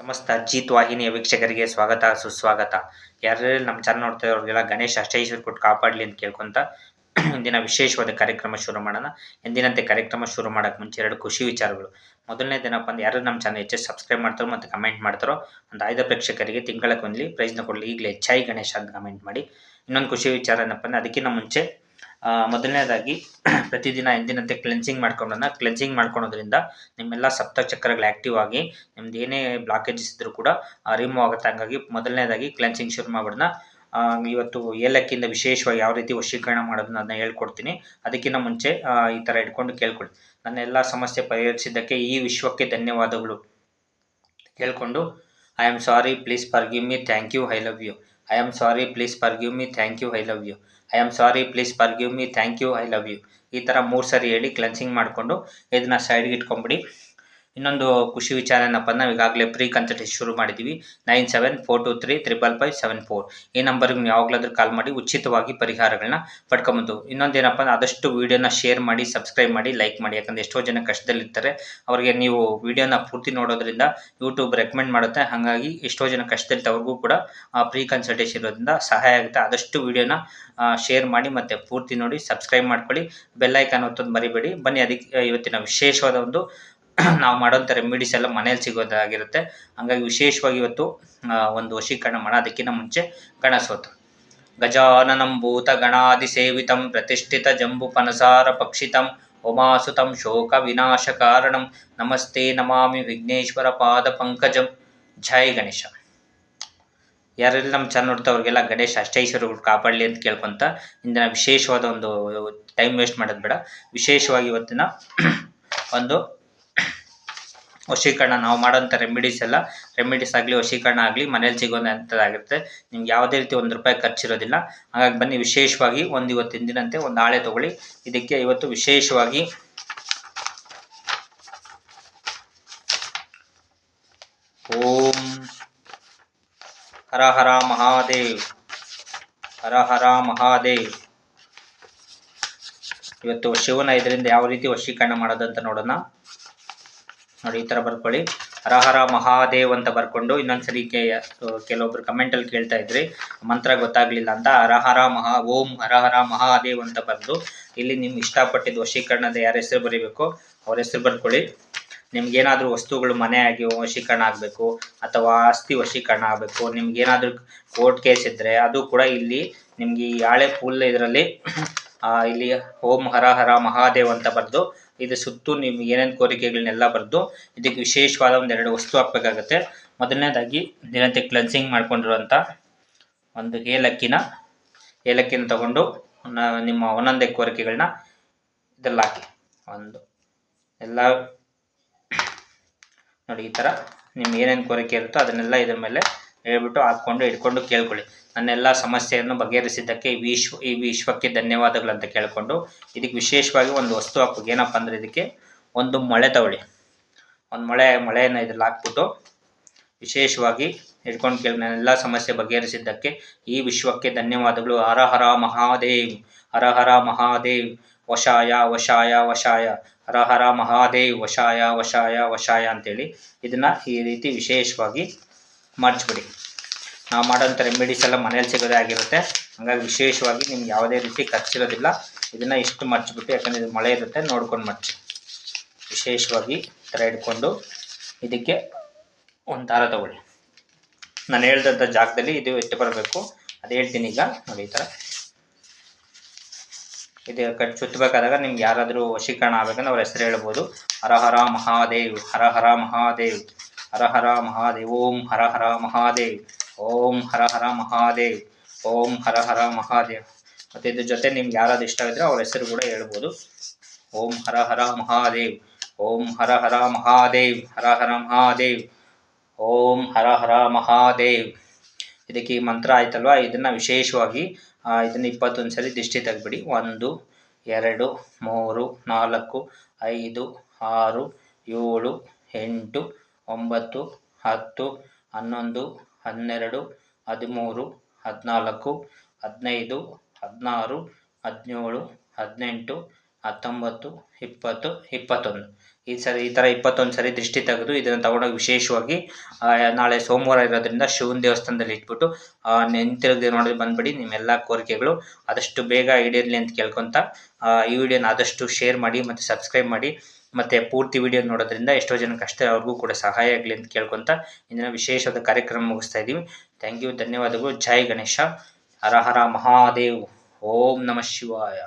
ಸಮಸ್ತ ಅಜ್ಜಿತ್ ವಾಹಿನಿಯ ವೀಕ್ಷಕರಿಗೆ ಸ್ವಾಗತ ಸುಸ್ವಾಗತ. ಯಾರ್ಯಾರು ನಮ್ಮ ಚಾನಲ್ ನೋಡ್ತಾ ಇರೋರಿಗೆಲ್ಲ ಗಣೇಶ ಅಷ್ಟೈಶ್ವರ್ಯ ಕೊಟ್ಟು ಕಾಪಾಡಲಿ ಅಂತ ಕೇಳ್ಕೊಂತ ಇಂದಿನ ವಿಶೇಷವಾದ ಕಾರ್ಯಕ್ರಮ ಶುರು ಮಾಡೋಣ. ಎಂದಿನಂತೆ ಕಾರ್ಯಕ್ರಮ ಶುರು ಮಾಡೋಕ್ಕೆ ಮುಂಚೆ ಎರಡು ಖುಷಿ ವಿಚಾರಗಳು. ಮೊದಲನೇದೇನಪ್ಪ ಅಂದ್ರೆ ಯಾರು ನಮ್ಮ ಚಾನಲ್ ಹೆಚ್ಚು ಸಬ್ಸ್ಕ್ರೈಬ್ ಮಾಡ್ತಾರೋ ಮತ್ತು ಕಮೆಂಟ್ ಮಾಡ್ತಾರೋ ಒಂದು ಆಯ್ದ ಪ್ರೇಕ್ಷಕರಿಗೆ ತಿಂಗಳಕ್ಕೊಂದು ಪ್ರೈಸ್ನ ಕೊಡಲಿ. ಈಗಲೇ ಜೈ ಗಣೇಶ ಅಂತ ಕಮೆಂಟ್ ಮಾಡಿ. ಇನ್ನೊಂದು ಖುಷಿ ವಿಚಾರ ಏನಪ್ಪ ಅಂದರೆ ಅದಕ್ಕಿಂತ ಮುಂಚೆ ಮೊದಲನೇದಾಗಿ ಪ್ರತಿದಿನ ಎಂದಿನಂತೆ ಕ್ಲೆನ್ಸಿಂಗ್ ಮಾಡ್ಕೊಳ್ಳೋಣ. ಕ್ಲೆನ್ಸಿಂಗ್ ಮಾಡ್ಕೊಳೋದ್ರಿಂದ ನಿಮ್ಮೆಲ್ಲ ಸಪ್ತ ಚಕ್ರಗಳು ಆ್ಯಕ್ಟಿವ್ ಆಗಿ ನಿಮ್ದು ಏನೇ ಬ್ಲಾಕೇಜಸ್ ಇದ್ದರೂ ಕೂಡ ರಿಮೂವ್ ಆಗುತ್ತೆ. ಹಂಗಾಗಿ ಮೊದಲನೇದಾಗಿ ಕ್ಲೆನ್ಸಿಂಗ್ ಶುರು ಮಾಡೋಣ. ಇವತ್ತು ಏಲಕ್ಕಿಯಿಂದ ವಿಶೇಷವಾಗಿ ಯಾವ ರೀತಿ ವಶೀಕರಣ ಮಾಡೋದನ್ನ ಅದನ್ನ ಹೇಳ್ಕೊಡ್ತೀನಿ. ಅದಕ್ಕಿಂತ ಮುಂಚೆ ಈ ಥರ ಇಟ್ಕೊಂಡು ಕೇಳ್ಕೊಳ್ಳಿ. ನನ್ನ ಎಲ್ಲ ಸಮಸ್ಯೆ ಪರಿಹರಿಸಿದ್ದಕ್ಕೆ ಈ ವಿಶ್ವಕ್ಕೆ ಧನ್ಯವಾದಗಳು ಕೇಳಿಕೊಂಡು I am sorry, please forgive me, thank you, I love you. I am sorry, please forgive me, thank you, I love you. I am sorry, please forgive me, thank you, I love you. ಈ ಥರ 3 ಸರಿ ಹೇಳಿ cleansing ಮಾಡಿಕೊಂಡು ಇದನ್ನ ಸೈಡ್ಗೆ ಇಟ್ಕೊಂಬಿಡಿ. ಇನ್ನೊಂದು ಖುಷಿ ವಿಚಾರ ಏನಪ್ಪ ನಾವು ಈಗಾಗಲೇ ಪ್ರೀ ಕನ್ಸಲ್ಟೇಷನ್ ಶುರು ಮಾಡಿದ್ದೀವಿ. 9742355574 ಈ ನಂಬರ್ಗೆ ನೀವು ಯಾವಾಗಲಾದ್ರೂ ಕಾಲ್ ಮಾಡಿ ಉಚಿತವಾಗಿ ಪರಿಹಾರಗಳನ್ನ ಪಡ್ಕೊಬೋದು. ಇನ್ನೊಂದೇನಪ್ಪ ಅಂದರೆ ಆದಷ್ಟು ವೀಡಿಯೋನ ಶೇರ್ ಮಾಡಿ, ಸಬ್ಸ್ಕ್ರೈಬ್ ಮಾಡಿ, ಲೈಕ್ ಮಾಡಿ. ಯಾಕಂದರೆ ಎಷ್ಟೋ ಜನ ಕಷ್ಟದಲ್ಲಿರ್ತಾರೆ, ಅವರಿಗೆ ನೀವು ವೀಡಿಯೋನ ಪೂರ್ತಿ ನೋಡೋದ್ರಿಂದ ಯೂಟ್ಯೂಬ್ ರೆಕಮೆಂಡ್ ಮಾಡುತ್ತೆ. ಹಾಗಾಗಿ ಎಷ್ಟೋ ಜನ ಕಷ್ಟದಲ್ಲಿದ್ದವ್ರಿಗೂ ಕೂಡ ಪ್ರೀ ಕನ್ಸಲ್ಟೇಷನ್ ಇರೋದ್ರಿಂದ ಸಹಾಯ ಆಗುತ್ತೆ. ಆದಷ್ಟು ವೀಡಿಯೋನ ಶೇರ್ ಮಾಡಿ ಮತ್ತು ಪೂರ್ತಿ ನೋಡಿ, ಸಬ್ಸ್ಕ್ರೈಬ್ ಮಾಡ್ಕೊಳ್ಳಿ, ಬೆಲ್ಲೈಕಾನ್ ಒತ್ತೋದು ಮರಿಬೇಡಿ. ಬನ್ನಿ ಅದಕ್ಕೆ ಇವತ್ತಿನ ವಿಶೇಷವಾದ ಒಂದು ನಾವು ಮಾಡೋಂಥ ರೆಮಿಡೀಸ್ ಎಲ್ಲ ಮನೇಲಿ ಸಿಗೋದಾಗಿರುತ್ತೆ. ಹಂಗಾಗಿ ವಿಶೇಷವಾಗಿ ಇವತ್ತು ಒಂದು ವಶೀಕರಣ ಮಾಡೋಣ. ಅದಕ್ಕಿಂತ ಮುಂಚೆ ಗಣಸೋತ ಗಜಾನನಂ ಭೂತ ಗಣಾದಿ ಸೇವಿತಂ ಪ್ರತಿಷ್ಠಿತ ಜಂಬು ಪನಸಾರ ಪಕ್ಷಿತಂ ಉಮಾಸುತಂ ಶೋಕ ವಿನಾಶ ಕಾರಣಂ ನಮಸ್ತೆ ನಮಾಮಿ ವಿಘ್ನೇಶ್ವರ ಪಾದ ಪಂಕಜಂ. ಜೈ ಗಣೇಶ. ಯಾರೆಲ್ಲ ನಮ್ಮ ಚಾನಲ್ ನೋಡ್ತಾ ಅವ್ರಿಗೆಲ್ಲ ಗಣೇಶ ಅಷ್ಟೈಶ್ವರ್ಯಗಳು ಕಾಪಾಡಲಿ ಅಂತ ಕೇಳ್ಕೊಂತ ಇಂದಿನ ವಿಶೇಷವಾದ ಒಂದು ಟೈಮ್ ವೇಸ್ಟ್ ಮಾಡೋದು ಬೇಡ. ವಿಶೇಷವಾಗಿ ಇವತ್ತಿನ ಒಂದು ವಶೀಕರಣ ನಾವು ಮಾಡೋಂಥ ರೆಮಿಡೀಸ್ ಆಗಲಿ ವಶೀಕರಣ ಆಗಲಿ ಮನೇಲಿ ಸಿಗೋಂಥದ್ದಾಗಿರುತ್ತೆ. ನಿಮ್ಗೆ ಯಾವುದೇ ರೀತಿ ₹1 ಖರ್ಚಿರೋದಿಲ್ಲ. ಹಾಗಾಗಿ ಬನ್ನಿ ವಿಶೇಷವಾಗಿ ಇವತ್ತಿನ ದಿನಂತೆ ಒಂದು ಹಾಳೆ ತೊಗೊಳ್ಳಿ. ಇದಕ್ಕೆ ಇವತ್ತು ವಿಶೇಷವಾಗಿ ಓಂ ಹರ ಹರ ಮಹಾದೇವ್, ಹರ ಹರ ಮಹಾದೇವ್. ಇವತ್ತು ಶಿವನ ಇದರಿಂದ ಯಾವ ರೀತಿ ವಶೀಕರಣ ಮಾಡೋದಂತ ನೋಡೋಣ. ನೋಡಿ, ಈ ಥರ ಬರ್ಕೊಳ್ಳಿ. ಹರ ಹರ ಮಹಾದೇವ್ ಅಂತ ಬರ್ಕೊಂಡು ಇನ್ನೊಂದ್ಸರಿ ಕೆಲವೊಬ್ರು ಕಮೆಂಟಲ್ಲಿ ಕೇಳ್ತಾ ಇದ್ರಿ ಮಂತ್ರ ಗೊತ್ತಾಗಲಿಲ್ಲ ಅಂತ. ಓಂ ಹರ ಹರ ಮಹಾದೇವ್ ಅಂತ ಬರೆದು ಇಲ್ಲಿ ನಿಮ್ಗೆ ಇಷ್ಟಪಟ್ಟಿದ್ದು ವಶೀಕರಣದ ಯಾರ ಹೆಸರು ಬರೀಬೇಕು ಅವ್ರ ಹೆಸರು ಬರ್ಕೊಳ್ಳಿ. ನಿಮ್ಗೇನಾದರೂ ವಸ್ತುಗಳು ಮನೆ ಆಗಿ ವಶೀಕರಣ ಆಗಬೇಕು ಅಥವಾ ಆಸ್ತಿ ವಶೀಕರಣ ಆಗಬೇಕು, ನಿಮ್ಗೇನಾದರೂ ಕೋರ್ಟ್ ಕೇಸ್ ಇದ್ದರೆ ಅದು ಕೂಡ ಇಲ್ಲಿ ನಿಮ್ಗೆ ಈ ಹಾಳೆ ಫುಲ್ ಇದರಲ್ಲಿ ಇಲ್ಲಿ ಓಂ ಹರ ಹರ ಮಹಾದೇವ್ ಅಂತ ಬರೆದು ಇದು ಸುತ್ತು ನಿಮ್ಗೆ ಏನೇನು ಕೋರಿಕೆಗಳನ್ನೆಲ್ಲ ಬರೆದು ಇದಕ್ಕೆ ವಿಶೇಷವಾದ 2 ವಸ್ತು ಹಾಕಬೇಕಾಗತ್ತೆ. ಮೊದಲನೇದಾಗಿ ದಿನಂತೆ ಕ್ಲೆನ್ಸಿಂಗ್ ಮಾಡ್ಕೊಂಡಿರುವಂಥ ಒಂದು ಏಲಕ್ಕಿನ ತಗೊಂಡು ನಿಮ್ಮ ಒಂದೊಂದೇ ಕೋರಿಕೆಗಳನ್ನ ಇದೆಲ್ಲ ಹಾಕಿ ಎಲ್ಲ ನೋಡಿ. ಈ ಥರ ನಿಮ್ಗೆ ಏನೇನು ಕೋರಿಕೆ ಇರುತ್ತೋ ಅದನ್ನೆಲ್ಲ ಇದ್ರ ಮೇಲೆ ಹೇಳ್ಬಿಟ್ಟು ಇಟ್ಕೊಂಡು ಕೇಳ್ಕೊಳ್ಳಿ. ನನ್ನೆಲ್ಲ ಸಮಸ್ಯೆಯನ್ನು ಬಗೆಹರಿಸಿದ್ದಕ್ಕೆ ಈ ವಿಶ್ವಕ್ಕೆ ಧನ್ಯವಾದಗಳು ಅಂತ ಕೇಳಿಕೊಂಡು ಇದಕ್ಕೆ ವಿಶೇಷವಾಗಿ ಒಂದು ವಸ್ತು ಹಾಕ್ಬೇಕು. ಏನಪ್ಪ ಅಂದರೆ ಇದಕ್ಕೆ ಒಂದು ಮೊಳೆ ತಗೊಳ್ಳಿ. ಒಂದು ಮೊಳೆಯನ್ನು ಇದ್ರಲ್ಲಿ ಹಾಕ್ಬಿಟ್ಟು ವಿಶೇಷವಾಗಿ ಇಟ್ಕೊಂಡು ನನ್ನೆಲ್ಲ ಸಮಸ್ಯೆ ಬಗೆಹರಿಸಿದ್ದಕ್ಕೆ ಈ ವಿಶ್ವಕ್ಕೆ ಧನ್ಯವಾದಗಳು. ಹರ ಹರ ಮಹಾದೇವ್, ಹರ ಹರ ಮಹಾದೇವ್, ವಶಾಯ ವಶಾಯ ವಶಾಯ, ಹರ ಹರ ಮಹಾದೇವ್, ವಶಾಯ ವಶಾಯ ವಶಾಯ ಅಂತೇಳಿ ಇದನ್ನು ಈ ರೀತಿ ವಿಶೇಷವಾಗಿ ಮರ್ಚ್ಬಿಡಿ. ನಾವು ಮಾಡೋಂಥ ರೆಮಿಡೀಸ್ ಎಲ್ಲ ಮನೇಲಿ ಸಿಗೋದೇ ಆಗಿರುತ್ತೆ. ಹಾಗಾಗಿ ವಿಶೇಷವಾಗಿ ನಿಮ್ಗೆ ಯಾವುದೇ ರೀತಿ ಖರ್ಚಿರೋದಿಲ್ಲ. ಇದನ್ನು ಇಷ್ಟು ಮರ್ಚ್ಬಿಟ್ಟು, ಯಾಕಂದರೆ ಇದು ಮಳೆ ಇರುತ್ತೆ ನೋಡ್ಕೊಂಡು ಮರ್ಚಿ. ವಿಶೇಷವಾಗಿ ಥರ ಇಟ್ಕೊಂಡು ಇದಕ್ಕೆ ಒಂದು ದಾರ ತಗೊಳ್ಳಿ. ನಾನು ಹೇಳ್ದಂಥ ಜಾಗದಲ್ಲಿ ಇದು ಇಟ್ಟು ಬರಬೇಕು. ಅದು ಹೇಳ್ತೀನಿ ಈಗ ನೋಡಿ. ಈ ಥರ ಇದು ಸುತ್ತಬೇಕಾದಾಗ ನಿಮ್ಗೆ ಯಾರಾದರೂ ವಶೀಕರಣ ಆಗಬೇಕಂದ್ರೆ ಅವ್ರ ಹೆಸರು ಹೇಳ್ಬೋದು. ಹರ ಹರ ಮಹಾದೇವ್, ಹರ ಹರ ಮಹಾದೇವ್, ಹರ ಹರ ಮಹಾದೇವ್, ಓಂ ಹರ ಹರ ಮಹಾದೇವ್, ಓಂ ಹರ ಹರ ಮಹಾದೇವ್, ಓಂ ಹರ ಹರ ಮಹಾದೇವ್. ಮತ್ತು ಇದ್ರ ಜೊತೆ ನಿಮ್ಗೆ ಯಾರಾದ್ರು ಇಷ್ಟ ಇದ್ದರೆ ಅವ್ರ ಹೆಸರು ಕೂಡ ಹೇಳ್ಬೋದು. ಓಂ ಹರ ಹರ ಮಹಾದೇವ್, ಓಂ ಹರ ಹರ ಮಹಾದೇವ್, ಹರ ಹರ ಮಹಾದೇವ್, ಓಂ ಹರ ಹರ ಮಹಾದೇವ್. ಇದಕ್ಕೆ ಈ ಮಂತ್ರ ಆಯ್ತಲ್ವ, ಇದನ್ನು ವಿಶೇಷವಾಗಿ ಇದನ್ನು 21 ಸರಿ ದಿಷ್ಟಿ ತೆಗೆದ್ಬಿಡಿ. 1 2 3 4 5 6 7 8 9 10 11 12 13 14 15 16 17 18 19, 20, 21 ಈ ಥರ 21 ಸರಿ ದೃಷ್ಟಿ ತೆಗೆದು ಇದನ್ನು ತಗೊಂಡೋಗಿ ವಿಶೇಷವಾಗಿ ನಾಳೆ ಸೋಮವಾರ ಇರೋದ್ರಿಂದ ಶಿವನ ದೇವಸ್ಥಾನದಲ್ಲಿ ಇಟ್ಬಿಟ್ಟು ಹಿಂತಿರುಗದೆ ನೋಡಿ ಬಂದುಬಿಡಿ. ನಿಮ್ಮೆಲ್ಲ ಕೋರಿಕೆಗಳು ಆದಷ್ಟು ಬೇಗ ಈಡೇರಲಿ ಅಂತ ಕೇಳ್ಕೊತ ಈ ವಿಡಿಯೋನ ಆದಷ್ಟು ಶೇರ್ ಮಾಡಿ ಮತ್ತು ಸಬ್ಸ್ಕ್ರೈಬ್ ಮಾಡಿ. ಮತ್ತು ಪೂರ್ತಿ ವಿಡಿಯೋ ನೋಡೋದ್ರಿಂದ ಎಷ್ಟೋ ಜನಕ್ಕೆ ಅಷ್ಟೇ ಅವ್ರಿಗೂ ಕೂಡ ಸಹಾಯ ಆಗಲಿ ಅಂತ ಕೇಳ್ಕೊತ ಇಂದಿನ ವಿಶೇಷವಾದ ಕಾರ್ಯಕ್ರಮ ಮುಗಿಸ್ತಾ ಇದ್ದೀವಿ. ಥ್ಯಾಂಕ್ ಯು, ಧನ್ಯವಾದಗಳು. ಜೈ ಗಣೇಶ. ಹರ ಹರ ಮಹಾದೇವ್. ಓಂ ನಮಃ ಶಿವಾಯ.